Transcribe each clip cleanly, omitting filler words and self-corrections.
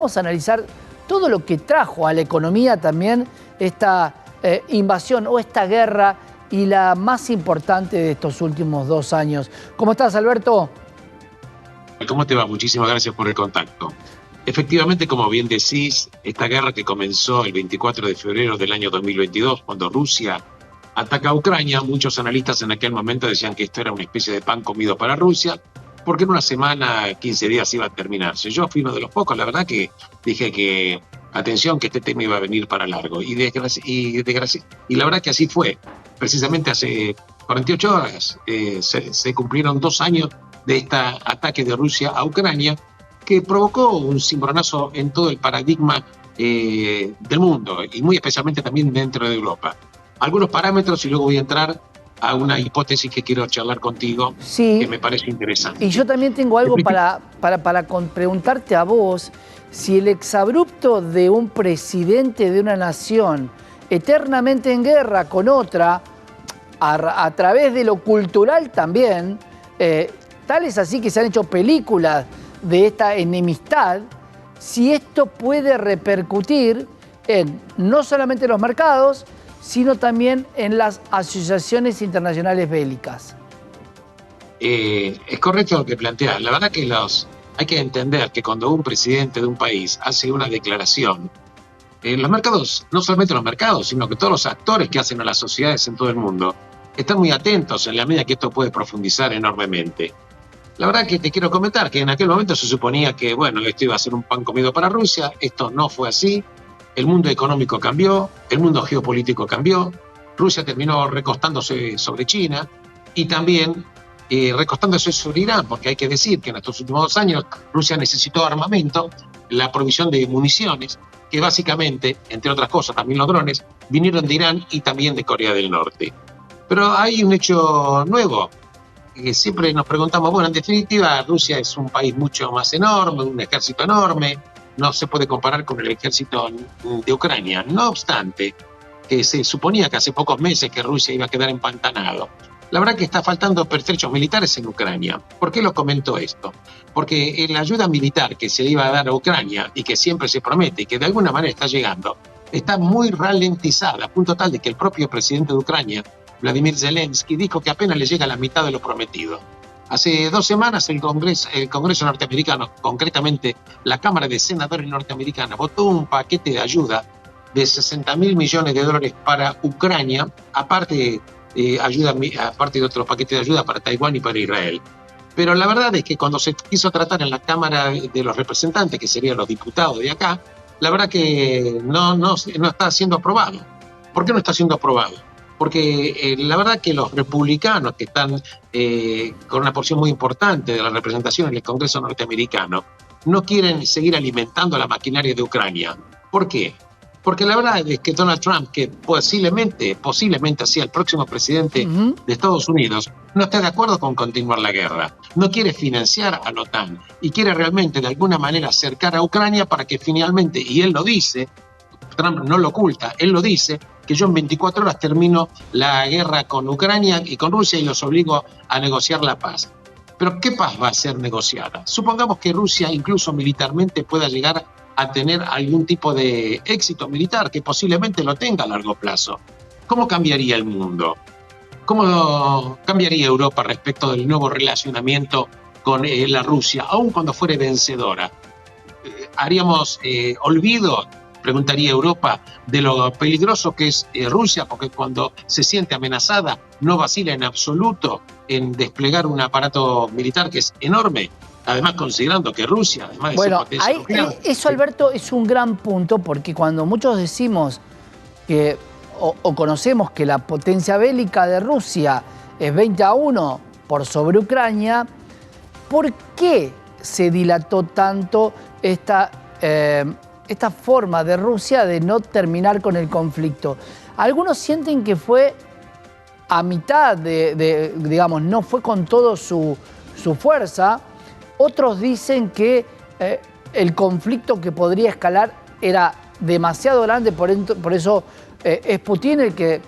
Vamos a analizar todo lo que trajo a la economía también esta invasión o esta guerra y la más importante de estos últimos 2 años. ¿Cómo estás, Alberto? ¿Cómo te va? Muchísimas gracias por el contacto. Efectivamente, como bien decís, esta guerra que comenzó el 24 de febrero del año 2022, cuando Rusia ataca a Ucrania, muchos analistas en aquel momento decían que esto era una especie de pan comido para Rusia, porque en una semana, 15 días iba a terminarse. Yo fui uno de los pocos, la verdad, que dije que, atención, que este tema iba a venir para largo. Y la verdad que así fue. Precisamente hace 48 horas se cumplieron 2 años de este ataque de Rusia a Ucrania, que provocó un cimbronazo en todo el paradigma del mundo, y muy especialmente también dentro de Europa. Algunos parámetros, y luego voy a entrar a una hipótesis que quiero charlar contigo, sí, que me parece interesante. Y yo también tengo algo para preguntarte a vos, si el exabrupto de un presidente de una nación eternamente en guerra con otra, a través de lo cultural también, tal es así que se han hecho películas de esta enemistad, si esto puede repercutir en no solamente los mercados, sino también en las asociaciones internacionales bélicas. Es correcto lo que planteas. La verdad que hay que entender que cuando un presidente de un país hace una declaración, los mercados, no solamente los mercados, sino que todos los actores que hacen a las sociedades en todo el mundo, están muy atentos en la medida que esto puede profundizar enormemente. La verdad que te quiero comentar que en aquel momento se suponía que, bueno, esto iba a ser un pan comido para Rusia. Esto no fue así. El mundo económico cambió, el mundo geopolítico cambió. Rusia terminó recostándose sobre China y también recostándose sobre Irán, porque hay que decir que en estos últimos 2 años Rusia necesitó armamento, la provisión de municiones, que básicamente, entre otras cosas, también los drones, vinieron de Irán y también de Corea del Norte. Pero hay un hecho nuevo, que siempre nos preguntamos, bueno, en definitiva, Rusia es un país mucho más enorme, un ejército enorme, no se puede comparar con el ejército de Ucrania. No obstante, que se suponía que hace pocos meses que Rusia iba a quedar empantanado. La verdad que está faltando pertrechos militares en Ucrania. ¿Por qué lo comento esto? Porque la ayuda militar que se iba a dar a Ucrania y que siempre se promete y que de alguna manera está llegando, está muy ralentizada, a punto tal de que el propio presidente de Ucrania, Vladimir Zelensky, dijo que apenas le llega la mitad de lo prometido. Hace 2 semanas el Congreso norteamericano, concretamente la Cámara de Senadores norteamericana, votó un paquete de ayuda de $60.000 millones para Ucrania, aparte de otro paquete de ayuda para Taiwán y para Israel. Pero la verdad es que cuando se quiso tratar en la Cámara de los Representantes, que serían los diputados de acá, la verdad que no está siendo aprobado. ¿Por qué no está siendo aprobado? Porque la verdad que los republicanos, que están con una porción muy importante de la representación en el Congreso norteamericano, no quieren seguir alimentando la maquinaria de Ucrania. ¿Por qué? Porque la verdad es que Donald Trump, que posiblemente sea el próximo presidente de Estados Unidos, no está de acuerdo con continuar la guerra. No quiere financiar a la OTAN y quiere realmente de alguna manera acercar a Ucrania para que finalmente, y él lo dice, Trump no lo oculta, él lo dice, que yo en 24 horas termino la guerra con Ucrania y con Rusia y los obligo a negociar la paz. Pero ¿qué paz va a ser negociada? Supongamos que Rusia incluso militarmente pueda llegar a tener algún tipo de éxito militar, que posiblemente lo tenga a largo plazo. ¿Cómo cambiaría el mundo? ¿Cómo cambiaría Europa respecto del nuevo relacionamiento con la Rusia, aun cuando fuere vencedora? ¿Haríamos olvido, preguntaría Europa, de lo peligroso que es Rusia, porque cuando se siente amenazada no vacila en absoluto en desplegar un aparato militar que es enorme? Además, considerando que Rusia, además de ser potencia nuclear... Eso, Alberto, es un gran punto, porque cuando muchos decimos que, o conocemos que la potencia bélica de Rusia es 20-1 por sobre Ucrania, ¿por qué se dilató tanto esta forma de Rusia de no terminar con el conflicto? Algunos sienten que fue a mitad digamos, no fue con toda su fuerza. Otros dicen que el conflicto que podría escalar era demasiado grande, por eso es Putin el que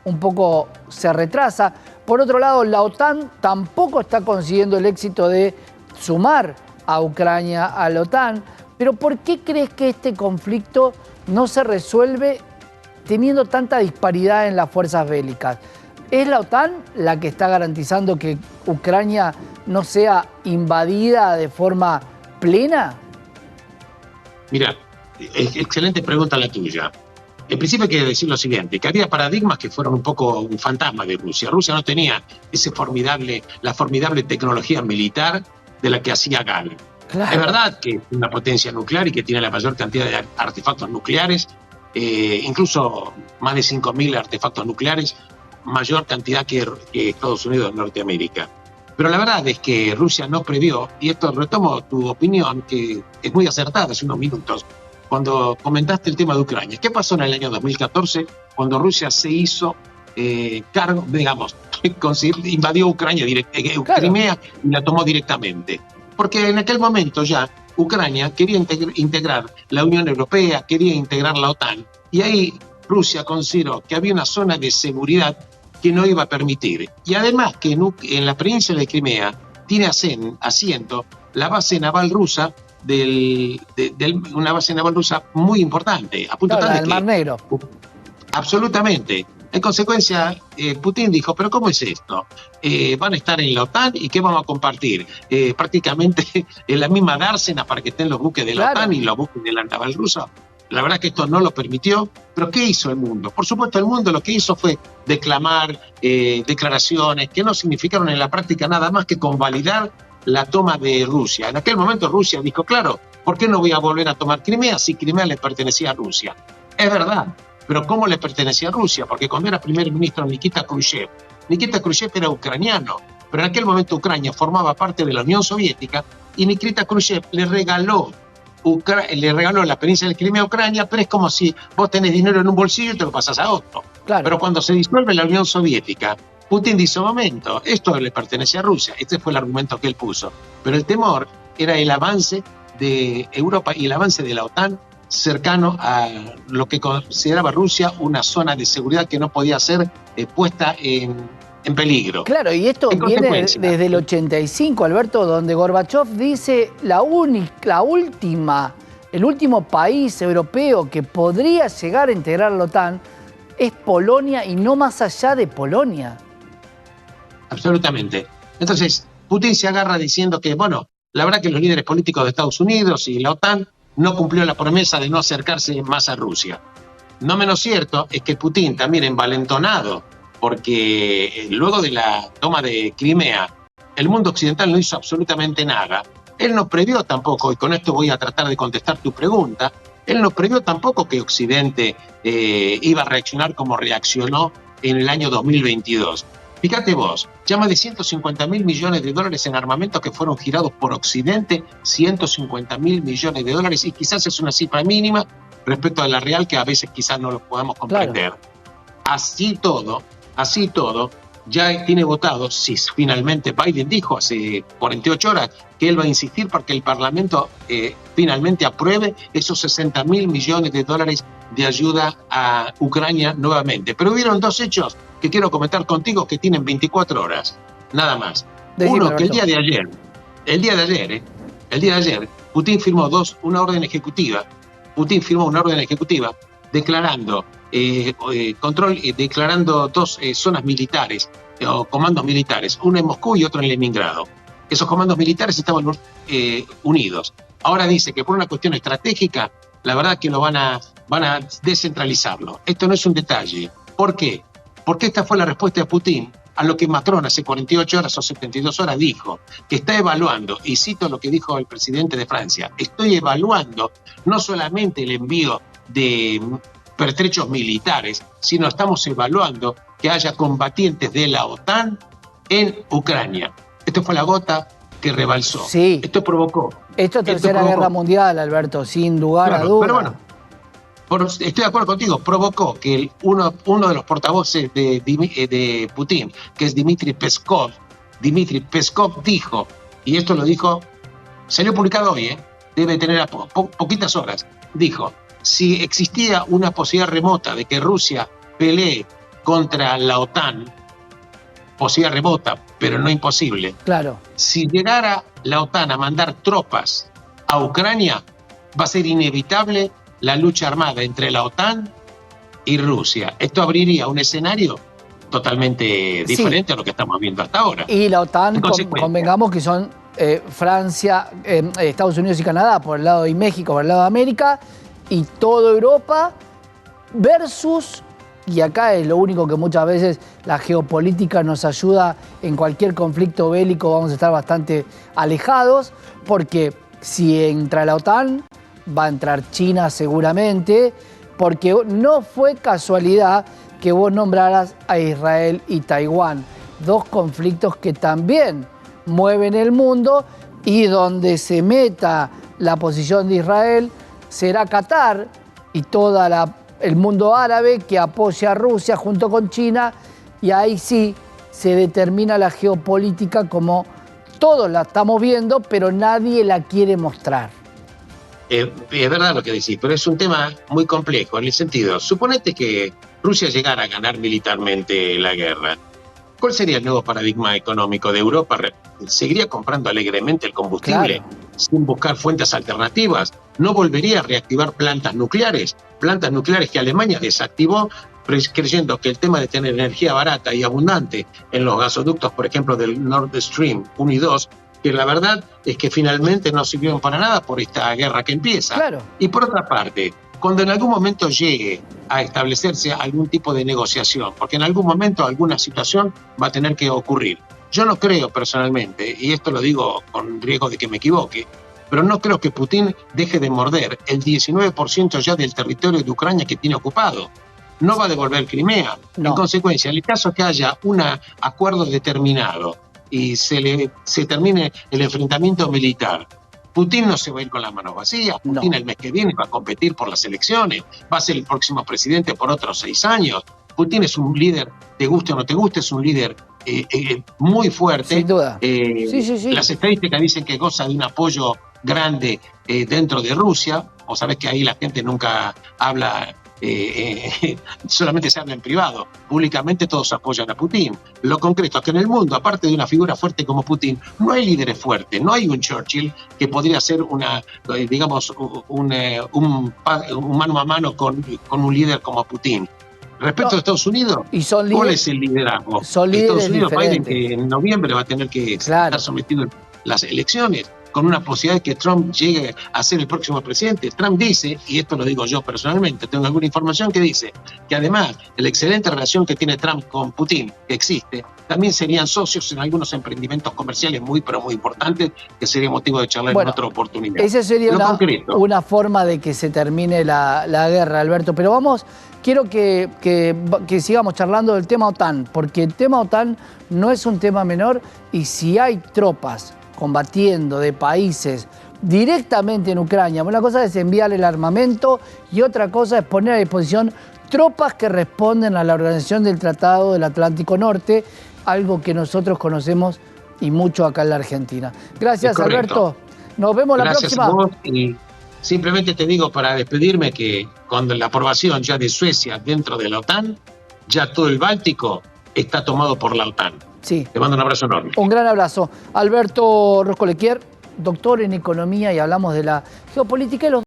un poco se retrasa. Por otro lado, la OTAN tampoco está consiguiendo el éxito de sumar a Ucrania a la OTAN. Pero ¿por qué crees que este conflicto no se resuelve teniendo tanta disparidad en las fuerzas bélicas? ¿Es la OTAN la que está garantizando que Ucrania no sea invadida de forma plena? Mira, excelente pregunta la tuya. En principio hay que decir lo siguiente, que había paradigmas que fueron un poco un fantasma de Rusia. Rusia no tenía la formidable tecnología militar de la que hacía gala. Claro. Es verdad que es una potencia nuclear y que tiene la mayor cantidad de artefactos nucleares, incluso más de 5.000 artefactos nucleares, mayor cantidad que Estados Unidos de Norteamérica. Pero la verdad es que Rusia no previó, y esto retomo tu opinión, que es muy acertada hace unos minutos, cuando comentaste el tema de Ucrania. ¿Qué pasó en el año 2014 cuando Rusia se hizo cargo, digamos, invadió Ucrania, Claro. Crimea y la tomó directamente? Porque en aquel momento ya Ucrania quería integrar la Unión Europea, quería integrar la OTAN, y ahí Rusia consideró que había una zona de seguridad que no iba a permitir. Y además que en la provincia de Crimea tiene asiento la base naval rusa, una base naval rusa muy importante, a punto Claro, tal de del Mar Negro. Absolutamente. En consecuencia, Putin dijo, ¿pero cómo es esto? ¿Van a estar en la OTAN y qué vamos a compartir? Prácticamente en la misma dársena para que estén los buques de la OTAN y los buques de la naval rusa. La verdad que esto no lo permitió, pero ¿qué hizo el mundo? Por supuesto, el mundo lo que hizo fue declamar declaraciones que no significaron en la práctica nada más que convalidar la toma de Rusia. En aquel momento Rusia dijo, claro, ¿por qué no voy a volver a tomar Crimea si Crimea le pertenecía a Rusia? Es verdad, pero ¿cómo le pertenecía a Rusia? Porque cuando era primer ministro Nikita Khrushchev era ucraniano, pero en aquel momento Ucrania formaba parte de la Unión Soviética y Nikita Khrushchev le regaló la península de Crimea a Ucrania, pero es como si vos tenés dinero en un bolsillo y te lo pasás a otro. Claro. Pero cuando se disuelve la Unión Soviética, Putin dice, un momento, esto le pertenece a Rusia. Este fue el argumento que él puso. Pero el temor era el avance de Europa y el avance de la OTAN cercano a lo que consideraba Rusia una zona de seguridad que no podía ser puesta en peligro. Claro, y esto viene desde el 85, Alberto, donde Gorbachev dice el último país europeo que podría llegar a integrar la OTAN es Polonia y no más allá de Polonia. Absolutamente. Entonces, Putin se agarra diciendo que, bueno, la verdad que los líderes políticos de Estados Unidos y la OTAN no cumplió la promesa de no acercarse más a Rusia. No menos cierto es que Putin, también envalentonado, porque luego de la toma de Crimea, el mundo occidental no hizo absolutamente nada. Él no previó tampoco, y con esto voy a tratar de contestar tu pregunta, él no previó tampoco que Occidente iba a reaccionar como reaccionó en el año 2022. Fíjate vos, ya más de 150.000 millones de dólares en armamento que fueron girados por Occidente, 150.000 millones de dólares, y quizás es una cifra mínima respecto a la real que a veces quizás no lo podamos comprender. Claro. Así todo, ya tiene votado, si finalmente Biden dijo hace 48 horas que él va a insistir para que el Parlamento finalmente apruebe esos 60.000 millones de dólares de ayuda a Ucrania nuevamente. Pero hubieron dos hechos que quiero comentar contigo que tienen 24 horas, nada más. Uno, que el día de ayer, Putin firmó una orden ejecutiva. Putin firmó una orden ejecutiva declarando declarando dos zonas militares o comandos militares, uno en Moscú y otro en Leningrado. Esos comandos militares estaban unidos. Ahora dice que por una cuestión estratégica, la verdad que lo van a descentralizarlo. Esto no es un detalle. ¿Por qué? Porque esta fue la respuesta de Putin a lo que Macron hace 48 horas o 72 horas dijo, que está evaluando, y cito lo que dijo el presidente de Francia, estoy evaluando no solamente el envío de pertrechos militares, sino estamos evaluando que haya combatientes de la OTAN en Ucrania. Esto fue la gota que rebalsó. Sí. Esto provocó. Esto es Tercera Guerra Mundial, Alberto, sin lugar a dudas. Pero bueno, estoy de acuerdo contigo, provocó que uno de los portavoces de Putin, que es Dmitry Peskov dijo, y esto lo dijo, salió publicado hoy, debe tener poquitas horas, dijo, si existía una posibilidad remota de que Rusia pelee contra la OTAN, posibilidad remota, pero no imposible. Claro. Si llegara la OTAN a mandar tropas a Ucrania, va a ser inevitable la lucha armada entre la OTAN y Rusia. Esto abriría un escenario totalmente diferente a lo que estamos viendo hasta ahora. Y la OTAN, convengamos que son Francia, Estados Unidos y Canadá por el lado y México por el lado de América, y toda Europa versus, y acá es lo único que muchas veces la geopolítica nos ayuda en cualquier conflicto bélico, vamos a estar bastante alejados, porque si entra la OTAN, va a entrar China seguramente, porque no fue casualidad que vos nombraras a Israel y Taiwán, dos conflictos que también mueven el mundo, y donde se meta la posición de Israel será Qatar y todo el mundo árabe que apoya a Rusia junto con China, y ahí sí se determina la geopolítica como todos la estamos viendo, pero nadie la quiere mostrar. Es verdad lo que decís, pero es un tema muy complejo en el sentido, suponete que Rusia llegara a ganar militarmente la guerra. ¿Cuál sería el nuevo paradigma económico de Europa? ¿Seguiría comprando alegremente el combustible sin buscar fuentes alternativas? ¿No volvería a reactivar plantas nucleares? Plantas nucleares que Alemania desactivó creyendo que el tema de tener energía barata y abundante en los gasoductos, por ejemplo, del Nord Stream 1 y 2, que la verdad es que finalmente no sirvieron para nada por esta guerra que empieza. Y por otra parte, cuando en algún momento llegue a establecerse algún tipo de negociación, porque en algún momento alguna situación va a tener que ocurrir. Yo no creo personalmente, y esto lo digo con riesgo de que me equivoque, pero no creo que Putin deje de morder el 19% ya del territorio de Ucrania que tiene ocupado. No va a devolver Crimea. En consecuencia, en el caso que haya un acuerdo determinado y se termine el enfrentamiento militar, Putin no se va a ir con las manos vacías. Putin el mes que viene va a competir por las elecciones, va a ser el próximo presidente por otros 6 años. Putin es un líder, te guste o no te guste, es un líder muy fuerte. Sin duda. Las estadísticas dicen que goza de un apoyo grande dentro de Rusia. O sabés que ahí la gente nunca habla, solamente se habla en privado. Públicamente todos apoyan a Putin. Lo concreto es que en el mundo, aparte de una figura fuerte como Putin, no hay líderes fuertes. No hay un Churchill que podría ser un mano a mano con un líder como Putin. Respecto a Estados Unidos, ¿cuál es el liderazgo? Estados Unidos, Biden, que en noviembre va a tener que estar sometido a las elecciones, con una posibilidad de que Trump llegue a ser el próximo presidente. Trump dice, y esto lo digo yo personalmente, tengo alguna información que dice que además de la excelente relación que tiene Trump con Putin, que existe, también serían socios en algunos emprendimientos comerciales muy, pero muy importantes, que sería motivo de charlar en otra oportunidad. Esa sería una forma de que se termine la guerra, Alberto. Pero quiero que sigamos charlando del tema OTAN, porque el tema OTAN no es un tema menor, y si hay tropas combatiendo de países directamente en Ucrania, una cosa es enviar el armamento y otra cosa es poner a disposición tropas que responden a la Organización del Tratado del Atlántico Norte, algo que nosotros conocemos y mucho acá en la Argentina. Gracias, Alberto. Nos vemos la próxima. A vos, y simplemente te digo para despedirme que con la aprobación ya de Suecia dentro de la OTAN, ya todo el Báltico está tomado por la OTAN. Te mando un abrazo enorme. Un gran abrazo. Alberto Roscolequier, doctor en economía, y hablamos de la geopolítica y los